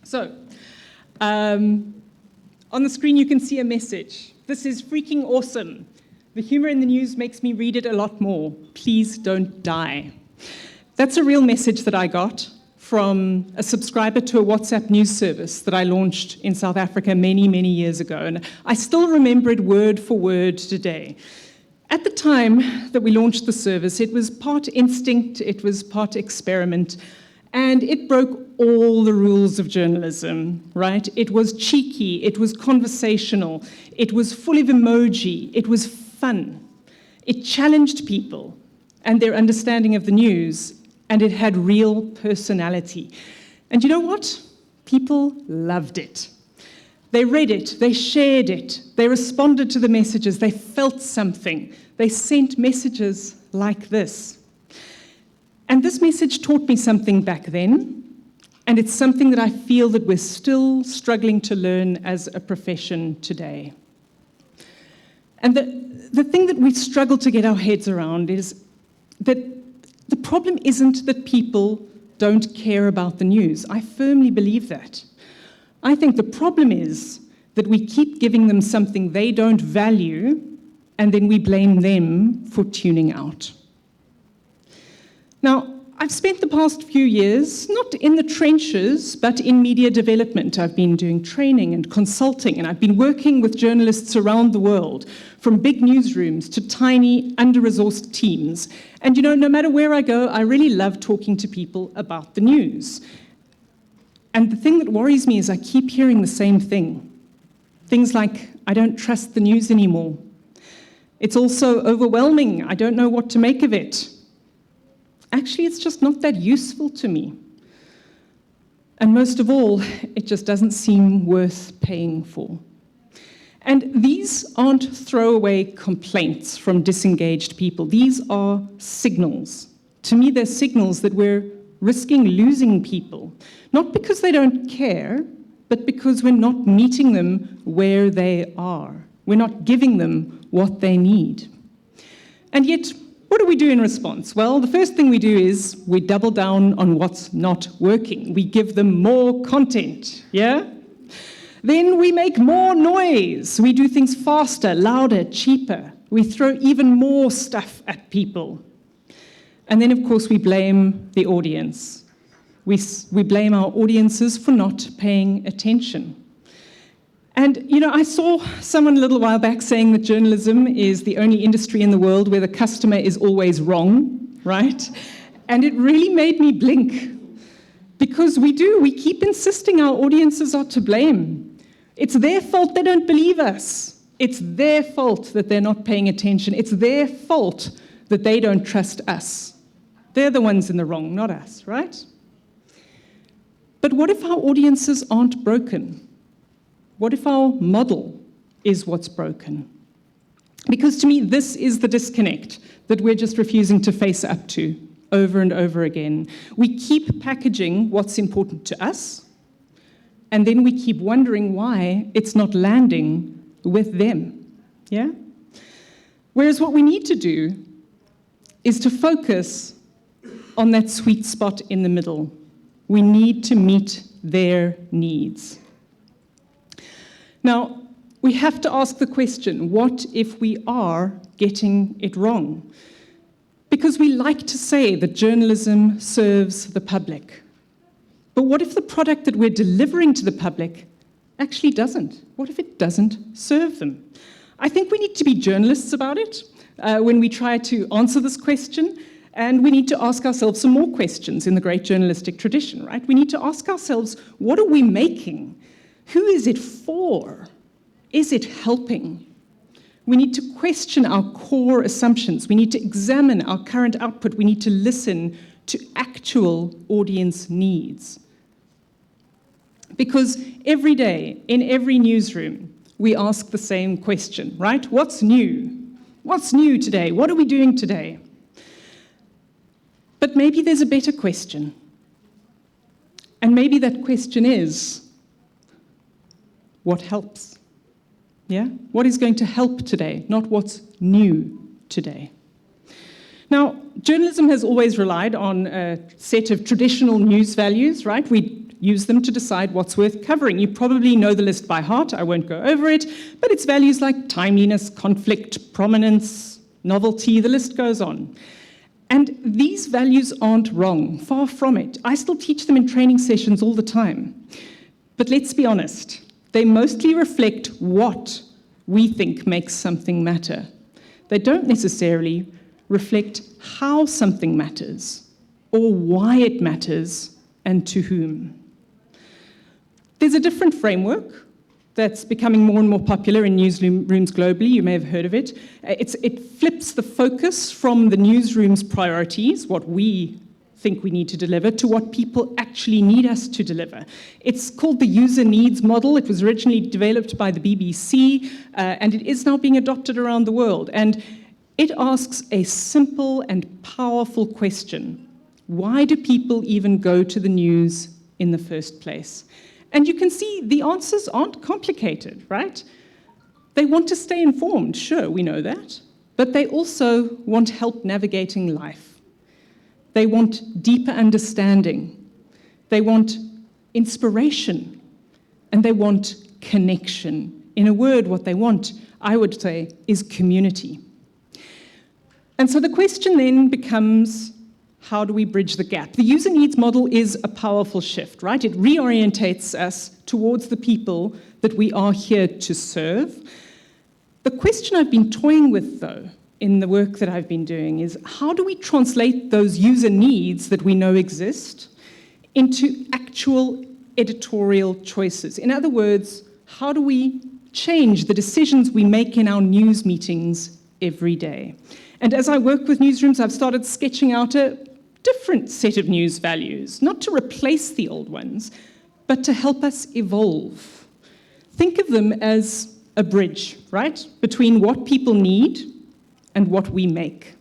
So, on the screen you can see a message. This is freaking awesome. The humor in the news makes me read it a lot more. Please don't die. That's a real message that I got from a subscriber to a WhatsApp news service that I launched in South Africa many, many years ago. And I still remember it word for word today. At the time that we launched the service, it was part instinct, it was part experiment, and it broke all the rules of journalism, right? It was cheeky, it was conversational, it was full of emoji, it was fun. It challenged people and their understanding of the news, and it had real personality. And you know what? People loved it. They read it, they shared it, they responded to the messages, they felt something. They sent messages like this. And this message taught me something back then, and it's something that I feel that we're still struggling to learn as a profession today. And the thing that we struggle to get our heads around is that the problem isn't that people don't care about the news. I firmly believe that. I think the problem is that we keep giving them something they don't value, and then we blame them for tuning out. Now, I've spent the past few years, not in the trenches, but in media development. I've been doing training and consulting, and I've been working with journalists around the world, from big newsrooms to tiny, under-resourced teams. And you know, no matter where I go, I really love talking to people about the news. And the thing that worries me is I keep hearing the same thing. Things like, I don't trust the news anymore. It's also overwhelming. I don't know what to make of it. Actually, it's just not that useful to me. And most of all, it just doesn't seem worth paying for. And these aren't throwaway complaints from disengaged people. These are signals. To me, they're signals that we're risking losing people, not because they don't care, but because we're not meeting them where they are. We're not giving them what they need. And yet, what do we do in response? Well, the first thing we do is we double down on what's not working. We give them more content, yeah? Then we make more noise. We do things faster, louder, cheaper. We throw even more stuff at people. And then, of course, we blame the audience. We blame our audiences for not paying attention. And, you know, I saw someone a little while back saying that journalism is the only industry in the world where the customer is always wrong, right? And it really made me blink. Because we keep insisting our audiences are to blame. It's their fault they don't believe us. It's their fault that they're not paying attention. It's their fault that they don't trust us. They're the ones in the wrong, not us, right? But what if our audiences aren't broken? What if our model is what's broken? Because to me, this is the disconnect that we're just refusing to face up to over and over again. We keep packaging what's important to us, and then we keep wondering why it's not landing with them, yeah? Whereas what we need to do is to focus on that sweet spot in the middle. We need to meet their needs. Now, we have to ask the question, what if we are getting it wrong? Because we like to say that journalism serves the public. But what if the product that we're delivering to the public actually doesn't? What if it doesn't serve them? I think we need to be journalists about it when we try to answer this question, and we need to ask ourselves some more questions in the great journalistic tradition, right? We need to ask ourselves, what are we making? Who is it for? Is it helping? We need to question our core assumptions. We need to examine our current output. We need to listen to actual audience needs. Because every day, in every newsroom, we ask the same question, right? What's new? What's new today? What are we doing today? But maybe there's a better question. And maybe that question is, what helps? Yeah? What is going to help today, not what's new today? Now, journalism has always relied on a set of traditional news values, right? We use them to decide what's worth covering. You probably know the list by heart. I won't go over it, but it's values like timeliness, conflict, prominence, novelty, the list goes on. And these values aren't wrong, far from it. I still teach them in training sessions all the time. But let's be honest, they mostly reflect what we think makes something matter. They don't necessarily reflect how something matters or why it matters and to whom. There's a different framework that's becoming more and more popular in newsrooms globally. You may have heard of it. It flips the focus from the newsroom's priorities, what we think we need to deliver, to what people actually need us to deliver. It's called the user needs model. It was originally developed by the BBC, and it is now being adopted around the world. And it asks a simple and powerful question. Why do people even go to the news in the first place? And you can see the answers aren't complicated, right? They want to stay informed, sure, we know that, but they also want help navigating life. They want deeper understanding. They want inspiration, and they want connection. In a word, what they want, I would say, is community. And so the question then becomes, how do we bridge the gap? The user needs model is a powerful shift, right? It reorientates us towards the people that we are here to serve. The question I've been toying with, though, in the work that I've been doing is, how do we translate those user needs that we know exist into actual editorial choices? In other words, how do we change the decisions we make in our news meetings every day? And as I work with newsrooms, I've started sketching out a different set of news values, not to replace the old ones, but to help us evolve. Think of them as a bridge, right, between what people need and what we make.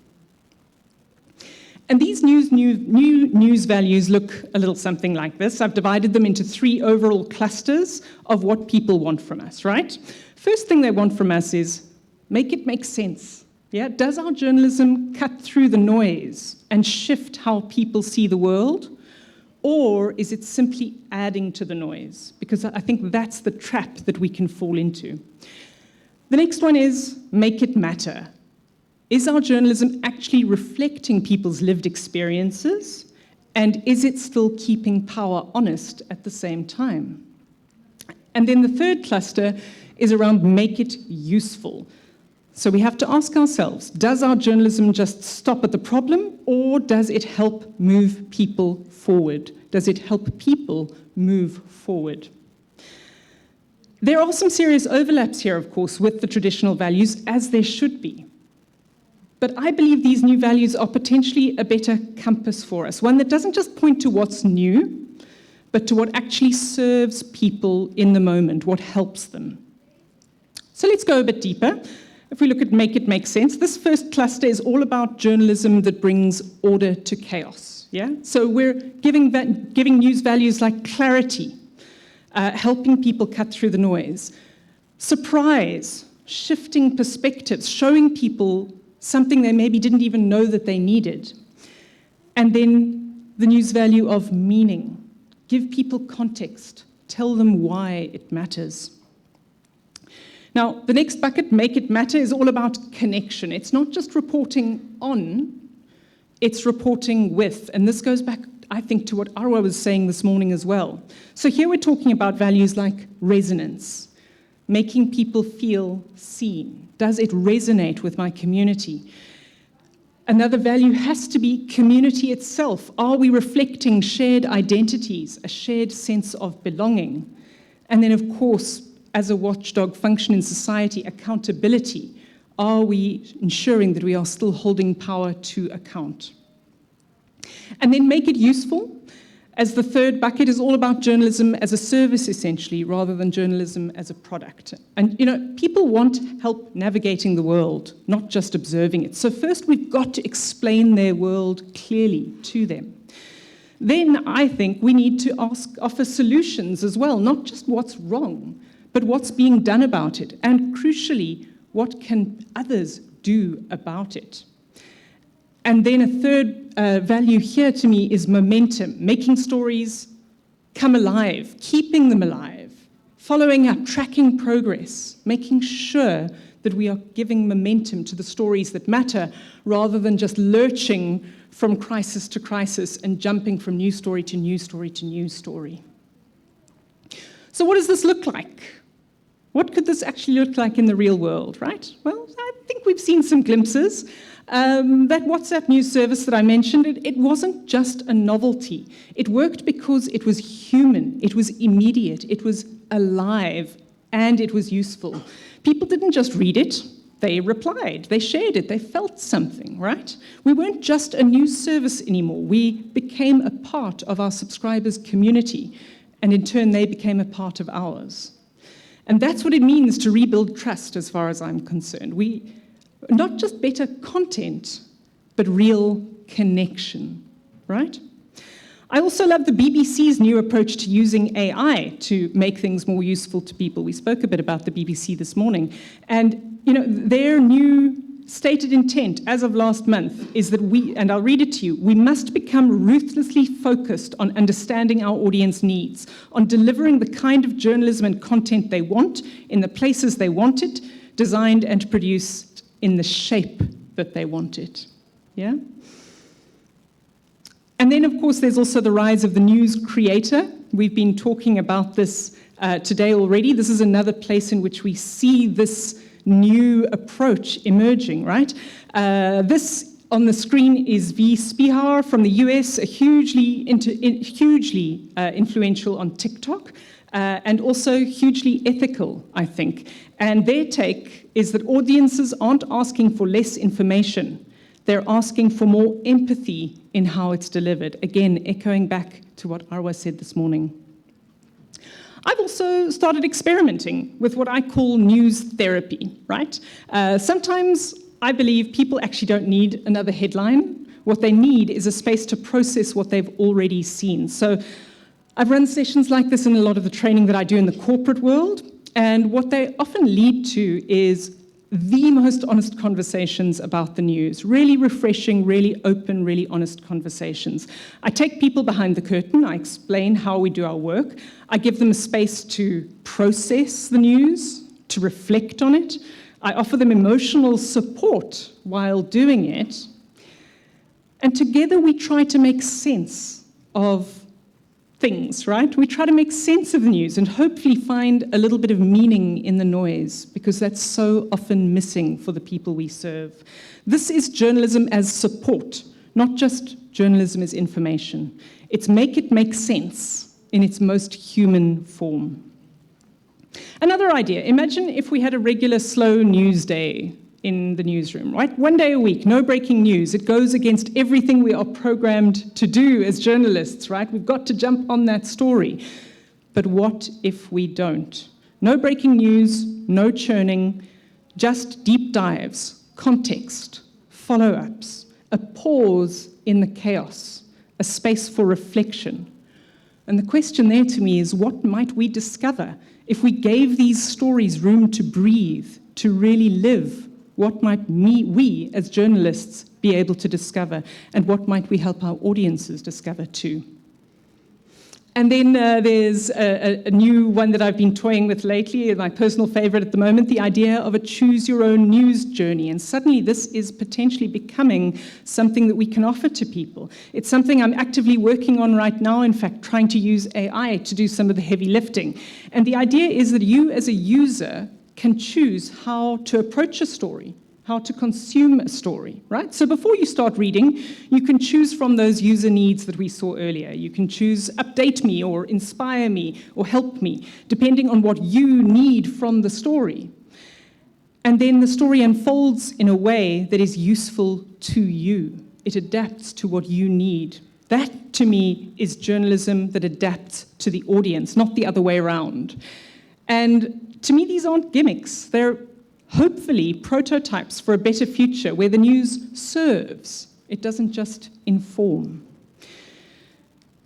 And these new news values look a little something like this. I've divided them into 3 overall clusters of what people want from us, right? First thing they want from us is, make it make sense. Yeah? Does our journalism cut through the noise and shift how people see the world? Or is it simply adding to the noise? Because I think that's the trap that we can fall into. The next one is, make it matter. Is our journalism actually reflecting people's lived experiences? And is it still keeping power honest at the same time? And then the third cluster is around make it useful. So we have to ask ourselves, does our journalism just stop at the problem, or does it help move people forward? Does it help people move forward? There are some serious overlaps here, of course, with the traditional values, as there should be. But I believe these new values are potentially a better compass for us, one that doesn't just point to what's new, but to what actually serves people in the moment, what helps them. So let's go a bit deeper. If we look at make it make sense, this first cluster is all about journalism that brings order to chaos. Yeah? So we're giving news values like clarity, helping people cut through the noise, surprise, shifting perspectives, showing people something they maybe didn't even know that they needed. And then the news value of meaning. Give people context. Tell them why it matters. Now, the next bucket, make it matter, is all about connection. It's not just reporting on, it's reporting with. And this goes back, I think, to what Arwa was saying this morning as well. So here we're talking about values like resonance, making people feel seen. Does it resonate with my community? Another value has to be community itself. Are we reflecting shared identities, a shared sense of belonging? And then, of course, as a watchdog function in society, accountability. Are we ensuring that we are still holding power to account? And then make it useful. As the third bucket is all about journalism as a service, essentially, rather than journalism as a product. And, people want help navigating the world, not just observing it. So first, we've got to explain their world clearly to them. Then, I think, we need to offer solutions as well, not just what's wrong, but what's being done about it, and crucially, what can others do about it? And then a third value here to me is momentum, making stories come alive, keeping them alive, following up, tracking progress, making sure that we are giving momentum to the stories that matter rather than just lurching from crisis to crisis and jumping from news story to news story to news story. So what does this look like? What could this actually look like in the real world, right? Well, I think we've seen some glimpses. That WhatsApp news service that I mentioned, it wasn't just a novelty. It worked because it was human, it was immediate, it was alive, and it was useful. People didn't just read it, they replied, they shared it, they felt something, right? We weren't just a news service anymore. We became a part of our subscribers' community, and in turn, they became a part of ours. And that's what it means to rebuild trust, as far as I'm concerned. Not just better content, but real connection, right? I also love the BBC's new approach to using AI to make things more useful to people. We spoke a bit about the BBC this morning. And, their new stated intent as of last month is that and I'll read it to you, we must become ruthlessly focused on understanding our audience needs, on delivering the kind of journalism and content they want, in the places they want it, designed and produced in the shape that they want it. Yeah? And then, of course, there's also the rise of the news creator. We've been talking about this today already. This is another place in which we see this new approach emerging, right? This on the screen is V. Spihar from the US, hugely influential on TikTok, and also hugely ethical, I think. And their take is that audiences aren't asking for less information. They're asking for more empathy in how it's delivered. Again, echoing back to what Arwa said this morning. I've also started experimenting with what I call news therapy, right? Sometimes I believe people actually don't need another headline. What they need is a space to process what they've already seen. So I've run sessions like this in a lot of the training that I do in the corporate world, and what they often lead to is the most honest conversations about the news, really refreshing, really open, really honest conversations. I take people behind the curtain, I explain how we do our work, I give them a space to process the news, to reflect on it, I offer them emotional support while doing it, and together we try to make sense of things, right? We try to make sense of the news and hopefully find a little bit of meaning in the noise, because that's so often missing for the people we serve. This is journalism as support, not just journalism as information. It's make it make sense in its most human form. Another idea, imagine if we had a regular slow news day in the newsroom, right? 1 day a week, no breaking news. It goes against everything we are programmed to do as journalists, right? We've got to jump on that story. But what if we don't? No breaking news, no churning, just deep dives, context, follow-ups, a pause in the chaos, a space for reflection. And the question there to me is, what might we discover if we gave these stories room to breathe, to really live? What might we, as journalists, be able to discover? And what might we help our audiences discover too? And then there's a new one that I've been toying with lately, my personal favorite at the moment, the idea of a choose-your-own-news journey. And suddenly this is potentially becoming something that we can offer to people. It's something I'm actively working on right now, in fact, trying to use AI to do some of the heavy lifting. And the idea is that you, as a user, can choose how to approach a story, how to consume a story, right? So before you start reading, you can choose from those user needs that we saw earlier. You can choose update me or inspire me or help me, depending on what you need from the story. And then the story unfolds in a way that is useful to you. It adapts to what you need. That, to me, is journalism that adapts to the audience, not the other way around. And to me, these aren't gimmicks. They're hopefully prototypes for a better future where the news serves. It doesn't just inform.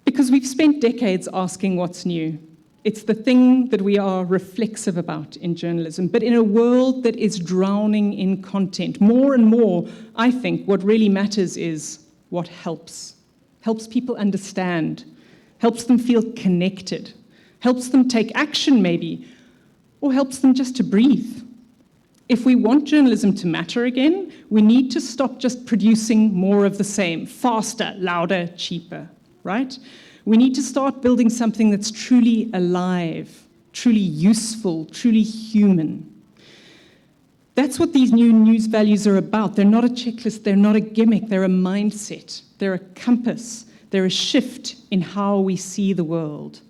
Because we've spent decades asking what's new. It's the thing that we are reflexive about in journalism. But in a world that is drowning in content, more and more, I think what really matters is what helps people understand helps them feel connected, helps them take action maybe, or helps them just to breathe. If we want journalism to matter again, we need to stop just producing more of the same, faster, louder, cheaper, right? We need to start building something that's truly alive, truly useful, truly human. That's what these new news values are about. They're not a checklist, they're not a gimmick, they're a mindset, they're a compass, they're a shift in how we see the world.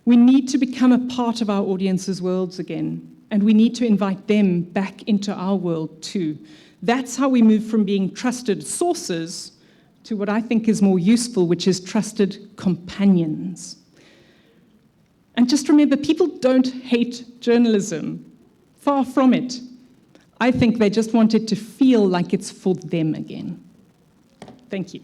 We need to become a part of our audience's worlds again, and we need to invite them back into our world too. That's how we move from being trusted sources to what I think is more useful, which is trusted companions. And just remember, people don't hate journalism. Far from it. I think they just want it to feel like it's for them again. Thank you.